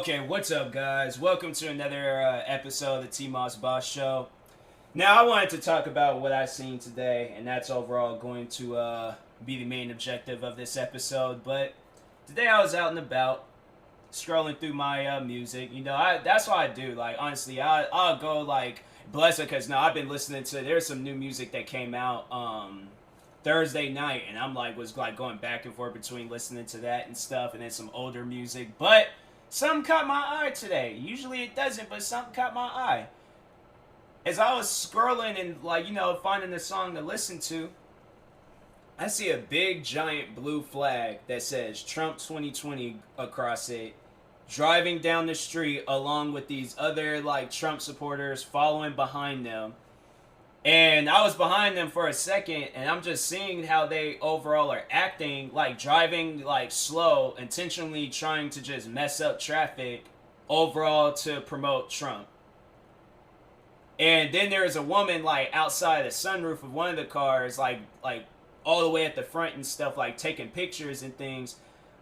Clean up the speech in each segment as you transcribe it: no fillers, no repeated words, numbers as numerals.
Okay, what's up, guys? Welcome to another episode of the TMossBoss show. Now, I wanted to talk about what I've seen today, and that's overall going to be the main objective of this episode. But today I was out and about, scrolling through my music. That's what I do. Like, honestly, I'll go, like, bless it, because now I've been listening to, there's some new music that came out Thursday night, and was going back and forth between listening to that and stuff, and then some older music. But something caught my eye today. Usually it doesn't, but something caught my eye. As I was scrolling and, finding a song to listen to, I see a big, giant blue flag that says Trump 2020 across it, driving down the street along with these other, Trump supporters following behind them. And I was behind them for a second, and I'm just seeing how they overall are acting, driving, slow, intentionally trying to just mess up traffic overall to promote Trump. And then there's a woman, outside the sunroof of one of the cars, all the way at the front and stuff, taking pictures and things.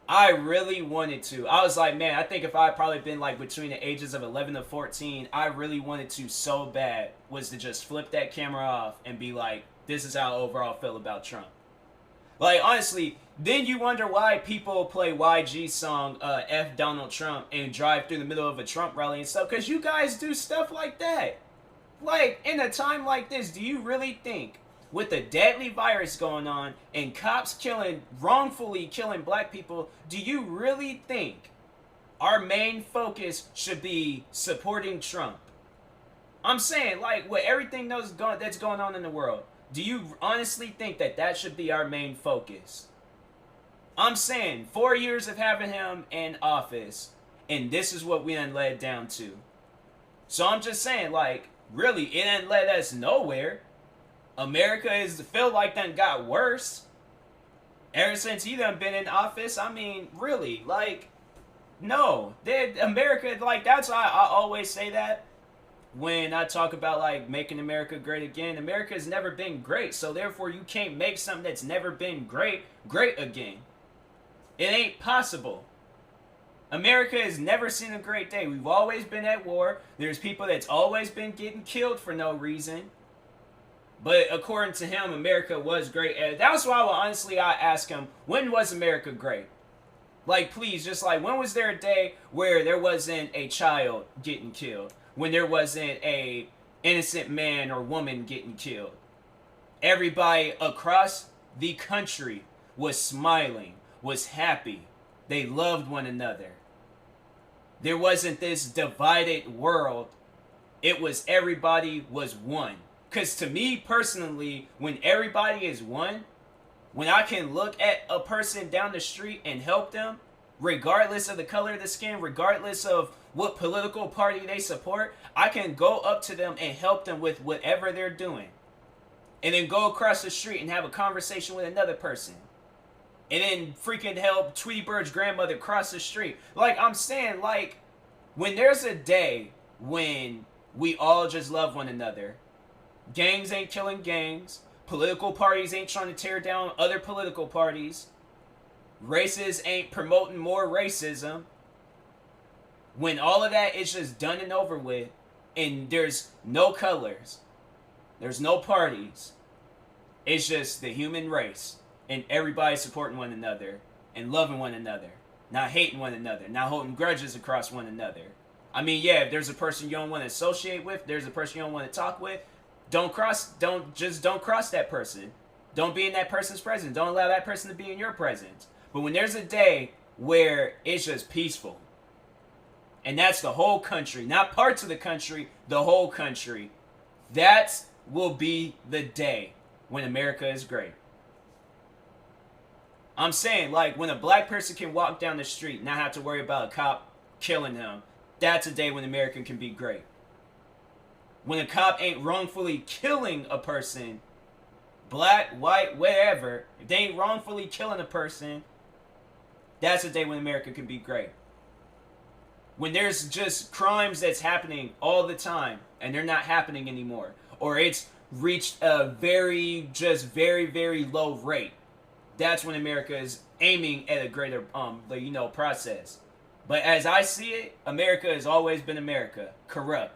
I really wanted to. I was like, man, I think if I had probably been, between the ages of 11 to 14, I really wanted to so bad was to just flip that camera off and be like, this is how I overall feel about Trump. Honestly, then you wonder why people play YG's song, F Donald Trump, and drive through the middle of a Trump rally and stuff, because you guys do stuff like that. In a time like this, do you really think, with a deadly virus going on and cops wrongfully killing black people, do you really think our main focus should be supporting Trump? I'm saying, with everything that's going on in the world, do you honestly think that should be our main focus? I'm saying, 4 years of having him in office, and this is what we done led down to. So I'm just saying, really, it didn't led us nowhere. America feel like that got worse ever since he done been in office. I mean, really, no. America, that's why I always say that when I talk about, making America great again. America has never been great, so therefore you can't make something that's never been great again. It ain't possible. America has never seen a great day. We've always been at war. There's people that's always been getting killed for no reason. But according to him, America was great. And that was why, honestly, I asked him, when was America great? Please, just when was there a day where there wasn't a child getting killed? When there wasn't a innocent man or woman getting killed? Everybody across the country was smiling, was happy. They loved one another. There wasn't this divided world. It was everybody was one. Because to me personally, when everybody is one, when I can look at a person down the street and help them, regardless of the color of the skin, regardless of what political party they support, I can go up to them and help them with whatever they're doing. And then go across the street and have a conversation with another person. And then freaking help Tweety Bird's grandmother cross the street. I'm saying, when there's a day when we all just love one another, gangs ain't killing gangs. Political parties ain't trying to tear down other political parties. Racists ain't promoting more racism. When all of that is just done and over with, and there's no colors, there's no parties, it's just the human race, and everybody supporting one another, and loving one another, not hating one another, not holding grudges across one another. I mean, yeah, if there's a person you don't want to associate with, there's a person you don't want to talk with, don't cross that person. Don't be in that person's presence. Don't allow that person to be in your presence. But when there's a day where it's just peaceful, and that's the whole country, not parts of the country, the whole country, that will be the day when America is great. I'm saying, when a black person can walk down the street and not have to worry about a cop killing him, that's a day when America can be great. When a cop ain't wrongfully killing a person, black, white, whatever, if they ain't wrongfully killing a person, that's a day when America can be great. When there's just crimes that's happening all the time, and they're not happening anymore, or it's reached a very, very low rate, that's when America is aiming at a greater, process. But as I see it, America has always been America, corrupt.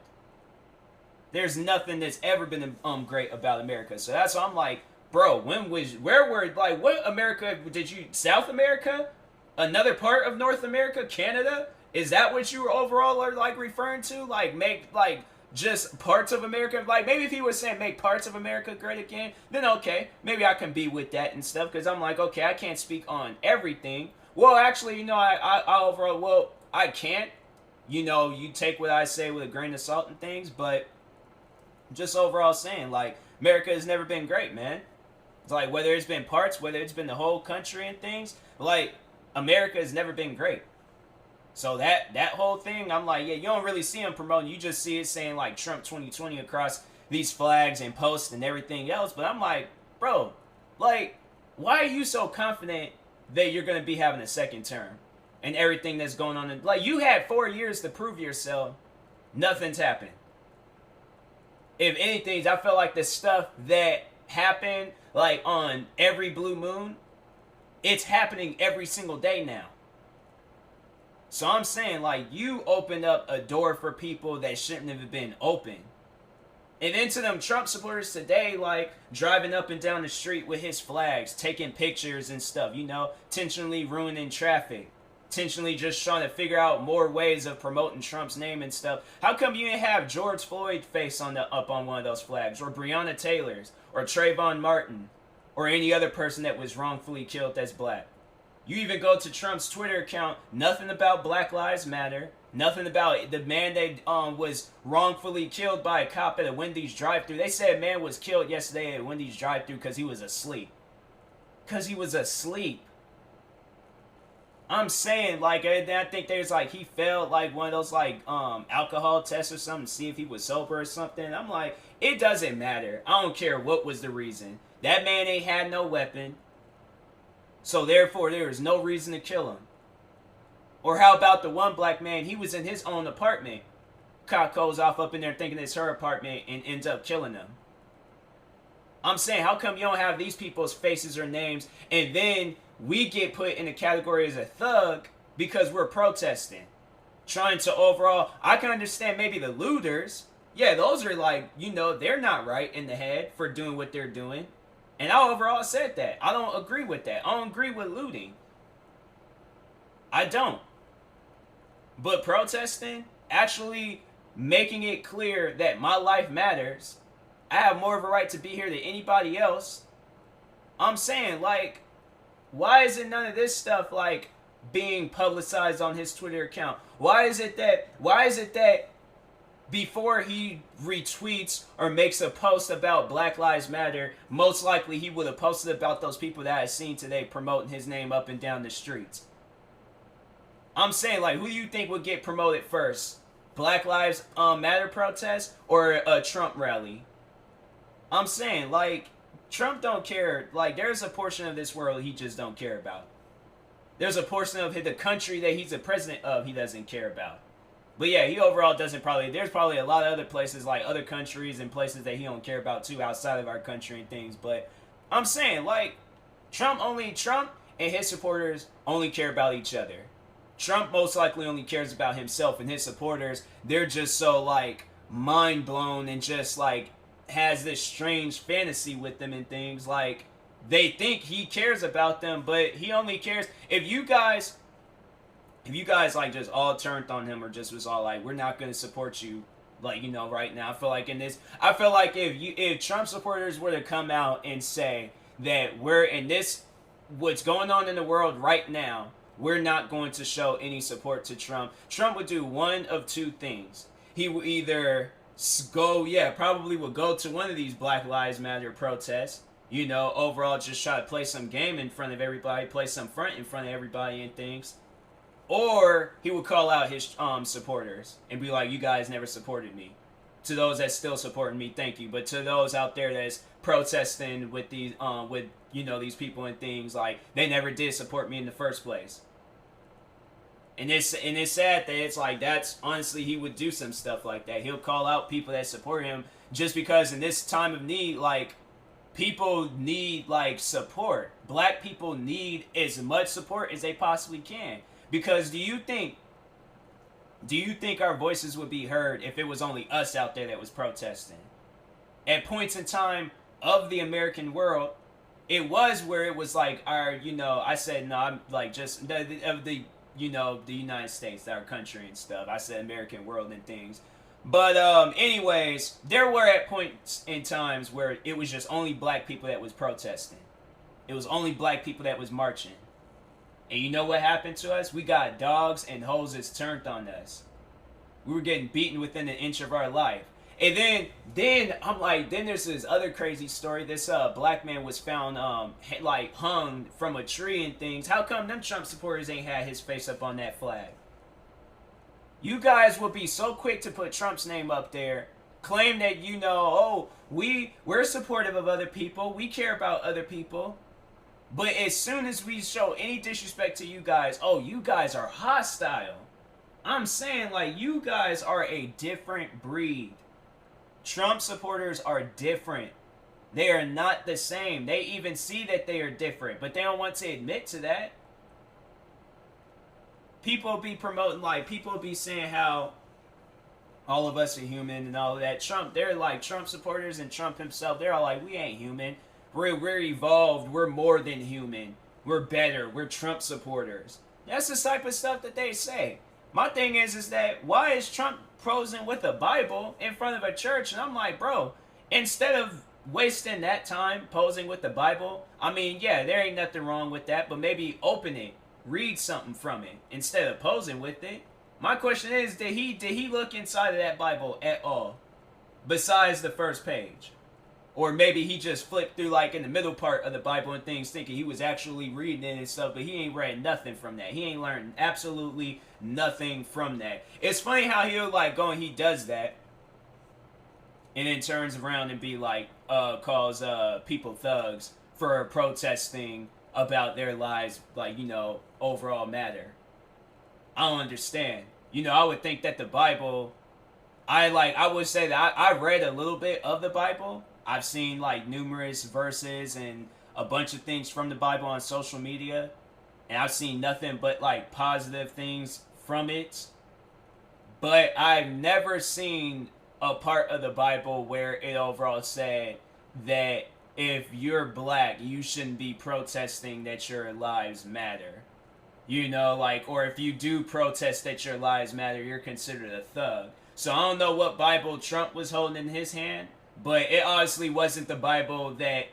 There's nothing that's ever been great about America. So that's why I'm like, bro, where were, like, what America did you, South America? Another part of North America? Canada? Is that what you were overall are like referring to? Like, make, like, just parts of America? Like, maybe if he was saying make parts of America great again, then okay, maybe I can be with that and stuff, because I'm like, okay, I can't speak on everything. Well, actually, I overall, well, I can't. You take what I say with a grain of salt and things, but just overall saying, like, America has never been great, man. It's like, whether it's been parts, whether it's been the whole country and things, like, America has never been great. So that whole thing, I'm like, yeah, you don't really see them promoting. You just see it saying, like, Trump 2020 across these flags and posts and everything else. But I'm like, bro, like, why are you so confident that you're going to be having a second term? And everything that's going on. Like, you had 4 years to prove yourself. Nothing's happened. If anything, I feel like the stuff that happened, like, on every blue moon, it's happening every single day now. So I'm saying, like, you opened up a door for people that shouldn't have been open. And then to them Trump supporters today, like, driving up and down the street with his flags, taking pictures and stuff, intentionally ruining traffic. Intentionally just trying to figure out more ways of promoting Trump's name and stuff. How come you didn't have George Floyd's face up on one of those flags, or Breonna Taylor's, or Trayvon Martin, or any other person that was wrongfully killed that's black? You even go to Trump's Twitter account, nothing about Black Lives Matter, nothing about the man that was wrongfully killed by a cop at a Wendy's drive-thru. They said a man was killed yesterday at a Wendy's drive-thru because he was asleep. Because he was asleep. I'm saying, like, I think there's, like, he failed, like, one of those, like, alcohol tests or something to see if he was sober or something. I'm like, it doesn't matter. I don't care what was the reason. That man ain't had no weapon. So, therefore, there is no reason to kill him. Or how about the one black man, he was in his own apartment. Cop goes off up in there thinking it's her apartment and ends up killing him. I'm saying, how come you don't have these people's faces or names, and then we get put in the category as a thug because we're protesting? Trying to overall, I can understand maybe the looters. Yeah, those are like, they're not right in the head for doing what they're doing. And I overall said that. I don't agree with that. I don't agree with looting. I don't. But protesting, actually making it clear that my life matters, I have more of a right to be here than anybody else. I'm saying, like, why is it none of this stuff, like, being publicized on his Twitter account? Why is it that before he retweets or makes a post about Black Lives Matter, most likely he would have posted about those people that I seen today promoting his name up and down the streets? I'm saying, like, who do you think would get promoted first? Black Lives Matter protest or a Trump rally? I'm saying, like, Trump don't care. Like, there's a portion of this world he just don't care about. There's a portion of the country that he's the president of he doesn't care about. But yeah, he overall doesn't there's probably a lot of other places, like other countries and places that he don't care about too outside of our country and things. But I'm saying, like, Trump and his supporters only care about each other. Trump most likely only cares about himself, and his supporters, they're just so, like, mind blown and just, like, has this strange fantasy with them and things. Like, they think he cares about them, but he only cares if you guys like just all turned on him or just was all like, we're not going to support you, like, right now. I feel like if Trump supporters were to come out and say that we're in this, what's going on in the world right now, we're not going to show any support to Trump would do one of two things. He will either probably will go to one of these Black Lives Matter protests, overall just try to play some game in front of everybody, play some front in front of everybody and things. Or he would call out his supporters and be like, you guys never supported me. To those that still supporting me, thank you. But to those out there that's protesting with these these people and things, like, they never did support me in the first place. And it's sad that it's like, that's honestly, he would do some stuff like that. He'll call out people that support him just because in this time of need, like, people need, like, support. Black people need as much support as they possibly can. Because do you think Do you think our voices would be heard if it was only us out there that was protesting? At points in time of the American world, it was where it was like our, I said, no, I'm like just of the the United States, our country and stuff. I said American world and things. But anyways, there were at points in times where it was just only black people that was protesting. It was only black people that was marching. And you know what happened to us? We got dogs and hoses turned on us. We were getting beaten within an inch of our life. And then I'm like, then there's this other crazy story. This black man was found like hung from a tree and things. How come them Trump supporters ain't had his face up on that flag? You guys will be so quick to put Trump's name up there, claim that we're supportive of other people, we care about other people. But as soon as we show any disrespect to you guys, you guys are hostile. I'm saying, like, you guys are a different breed. Trump supporters are different. They are not the same. They even see that they are different, but they don't want to admit to that. People be promoting, like, people be saying how all of us are human and all of that. They're like Trump supporters and Trump himself. They're all like, we ain't human. We're evolved. We're more than human. We're better. We're Trump supporters. That's the type of stuff that they say. My thing is that why is Trump posing with a Bible in front of a church? And I'm like, bro, instead of wasting that time posing with the Bible, I mean, yeah, there ain't nothing wrong with that, but maybe open it, read something from it instead of posing with it. My question is, did he look inside of that Bible at all besides the first page? Or maybe he just flipped through like in the middle part of the Bible and things thinking he was actually reading it and stuff, but he ain't read nothing from that. He ain't learned absolutely nothing from that. It's funny how he'll like go and he does that and then turns around and be like, calls people thugs for protesting about their lives, like, overall matter. I don't understand. I would think that the Bible, I would say that I read a little bit of the Bible. I've seen like numerous verses and a bunch of things from the Bible on social media, and I've seen nothing but like positive things from it. But I've never seen a part of the Bible where it overall said that if you're black, you shouldn't be protesting that your lives matter. Or if you do protest that your lives matter, you're considered a thug. So I don't know what Bible Trump was holding in his hand, but it honestly wasn't the Bible that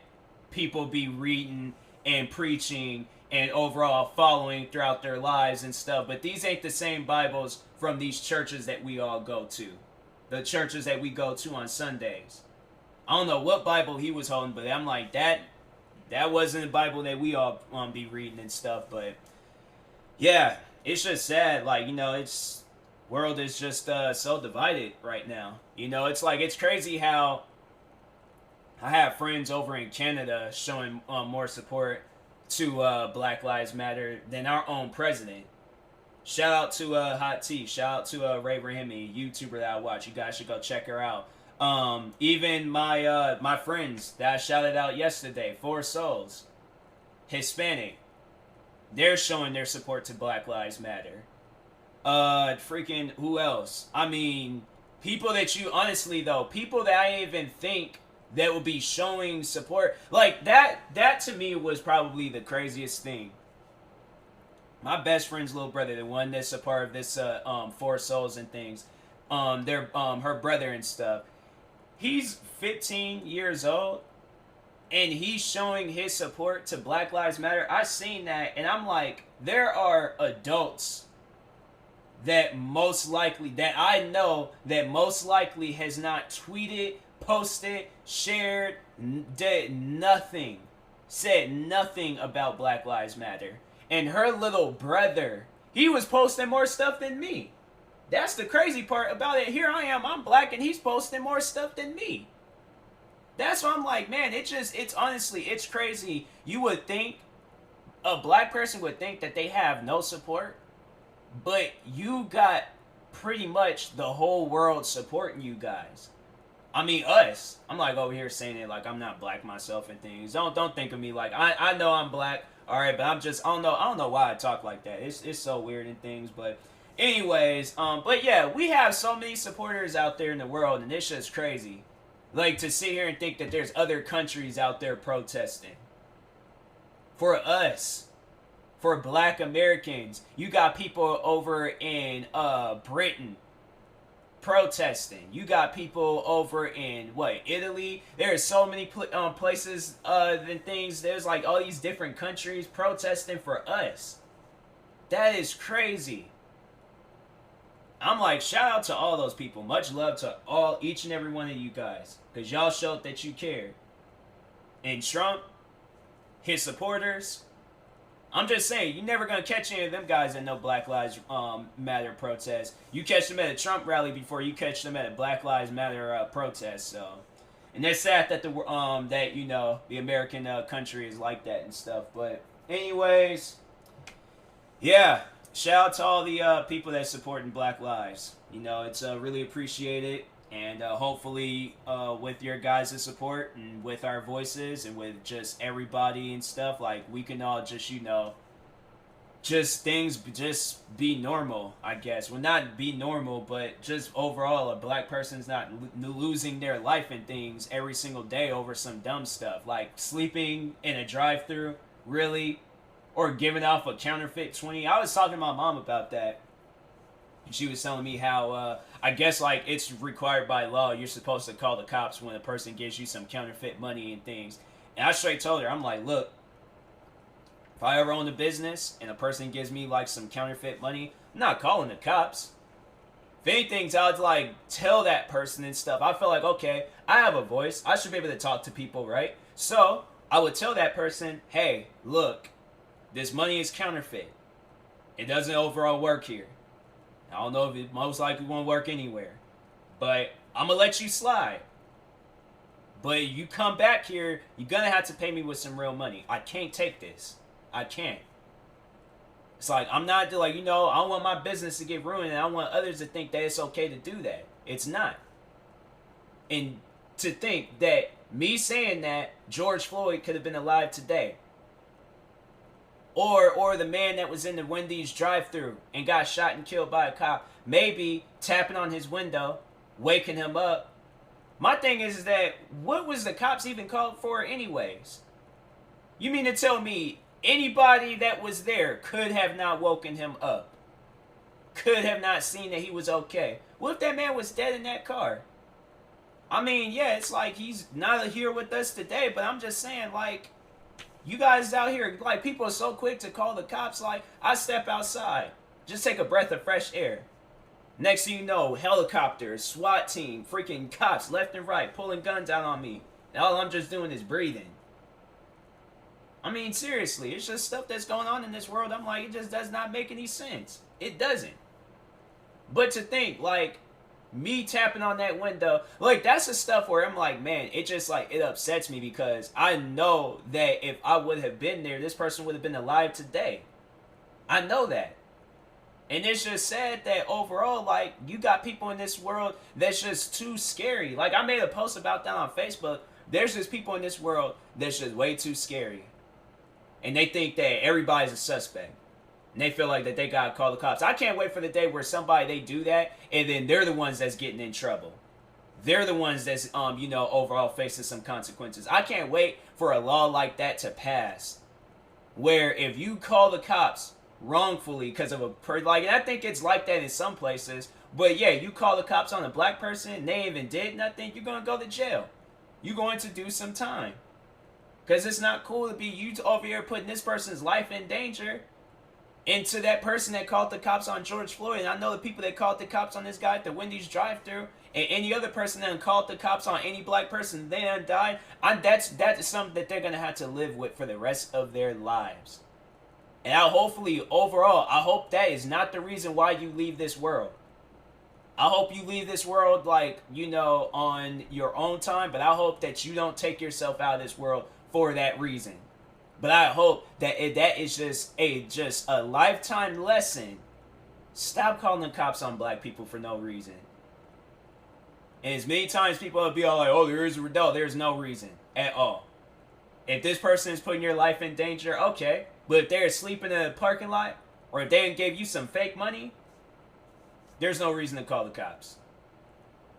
people be reading and preaching and overall following throughout their lives and stuff. But these ain't the same Bibles from these churches that we all go to. The churches that we go to on Sundays. I don't know what Bible he was holding, but I'm like, that wasn't the Bible that we all be reading and stuff. But yeah, it's just sad. Like, it's world is just so divided right now. It's like, it's crazy how I have friends over in Canada showing more support to Black Lives Matter than our own president. Shout out to Hot Tea. Shout out to Ray Rahimi, YouTuber that I watch. You guys should go check her out. Even my friends that I shouted out yesterday, Four Souls, Hispanic, they're showing their support to Black Lives Matter. Freaking who else? I mean, people that I even think that would be showing support like that to me was probably the craziest thing. My best friend's little brother, the one that's a part of this Four Souls and things, her brother and stuff, he's 15 years old and he's showing his support to Black Lives Matter. I seen that and I'm like, there are adults that I know that most likely has not tweeted, posted, shared, did nothing, said nothing about Black Lives Matter. And her little brother, he was posting more stuff than me. That's the crazy part about it. Here I am, I'm black, and he's posting more stuff than me. That's why I'm like, man, it's honestly, it's crazy. You would think, a black person would think that they have no support, but you got pretty much the whole world supporting you guys. I mean, us. I'm like over here saying it like I'm not black myself and things. Don't think of me like I know I'm black. All right, but I don't know why I talk like that. It's so weird and things, but Anyways, but yeah, we have so many supporters out there in the world, and it's just crazy. Like, to sit here and think that there's other countries out there protesting. For us, for black Americans, you got people over in Britain protesting. You got people over in Italy. There are so many places and things. There's like all these different countries protesting for us. That is crazy. I'm like, shout out to all those people. Much love to each and every one of you guys, because y'all showed that you care. And Trump, his supporters, I'm just saying, you're never gonna catch any of them guys at no Black Lives Matter protest. You catch them at a Trump rally before you catch them at a Black Lives Matter protest. So, and it's sad that the American country is like that and stuff. But anyways, yeah, shout out to all the people that supporting Black Lives. It's really appreciated. And hopefully with your guys' support and with our voices and with just everybody and stuff, like, we can all just, just be normal, I guess. Well, not be normal, but just overall a black person's not losing their life and things every single day over some dumb stuff. Like sleeping in a drive-thru, really? Or giving off a counterfeit 20. I was talking to my mom about that. She was telling me how, I guess, like, it's required by law. You're supposed to call the cops when a person gives you some counterfeit money and things. And I straight told her, I'm like, look, if I ever own a business and a person gives me, like, some counterfeit money, I'm not calling the cops. If anything, I would, like, tell that person and stuff. I feel like, okay, I have a voice. I should be able to talk to people, right? So I would tell that person, hey, look, this money is counterfeit. It doesn't overall work here. I don't know if it most likely won't work anywhere. But I'm going to let you slide. But you come back here, you're going to have to pay me with some real money. I can't take this. I can't. It's like, I'm not like, I don't want my business to get ruined, and I don't want others to think that it's okay to do that. It's not. And to think that me saying that George Floyd could have been alive today. Or the man that was in the Wendy's drive-thru and got shot and killed by a cop, maybe tapping on his window, waking him up. My thing is that, what was the cops even called for anyways? You mean to tell me anybody that was there could have not woken him up? Could have not seen that he was okay? What if that man was dead in that car? I mean, yeah, it's like he's not here with us today, but I'm just saying, like, you guys out here, like, people are so quick to call the cops. Like, I step outside, just take a breath of fresh air. Next thing you know, helicopters, SWAT team, freaking cops left and right, pulling guns out on me. And all I'm just doing is breathing. I mean, seriously, it's just stuff that's going on in this world. I'm like, it just does not make any sense. It doesn't. But to think, like, me tapping on that window, like, that's the stuff where I'm like, man, it just, like, it upsets me, because I know that if I would have been there, this person would have been alive today. I know that. And it's just sad that overall, like, you got people in this world that's just too scary. Like, I made a post about that on Facebook. There's just people in this world that's just way too scary. And they think that everybody's a suspect. And they feel like that they gotta call the cops. I can't wait for the day where they do that, and then they're the ones that's getting in trouble. They're the ones that's, overall facing some consequences. I can't wait for a law like that to pass, where if you call the cops wrongfully because of and I think it's like that in some places, but yeah, you call the cops on a black person and they even did nothing, you're gonna go to jail. You're going to do some time. Because it's not cool to be you over here putting this person's life in danger. And to that person that called the cops on George Floyd, and I know the people that called the cops on this guy at the Wendy's drive-thru, and any other person that called the cops on any black person, they done died, that is something that they're going to have to live with for the rest of their lives. And hopefully, overall, I hope that is not the reason why you leave this world. I hope you leave this world, on your own time, but I hope that you don't take yourself out of this world for that reason. But I hope that that is just a lifetime lesson. Stop calling the cops on black people for no reason. And as many times people will be all like, oh, there's no reason at all. If this person is putting your life in danger, okay. But if they're asleep in a parking lot, or if they gave you some fake money, there's no reason to call the cops.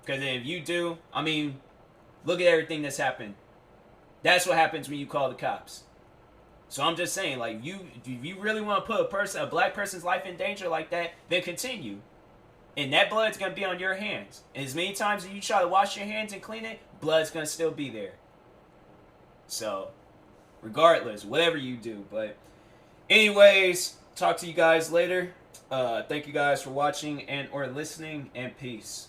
Because if you do, I mean, look at everything that's happened. That's what happens when you call the cops. So I'm just saying, like, if you really want to put a black person's life in danger like that, then continue. And that blood's going to be on your hands. And as many times as you try to wash your hands and clean it, blood's going to still be there. So, regardless, whatever you do. But anyways, talk to you guys later. Thank you guys for watching and or listening, and peace.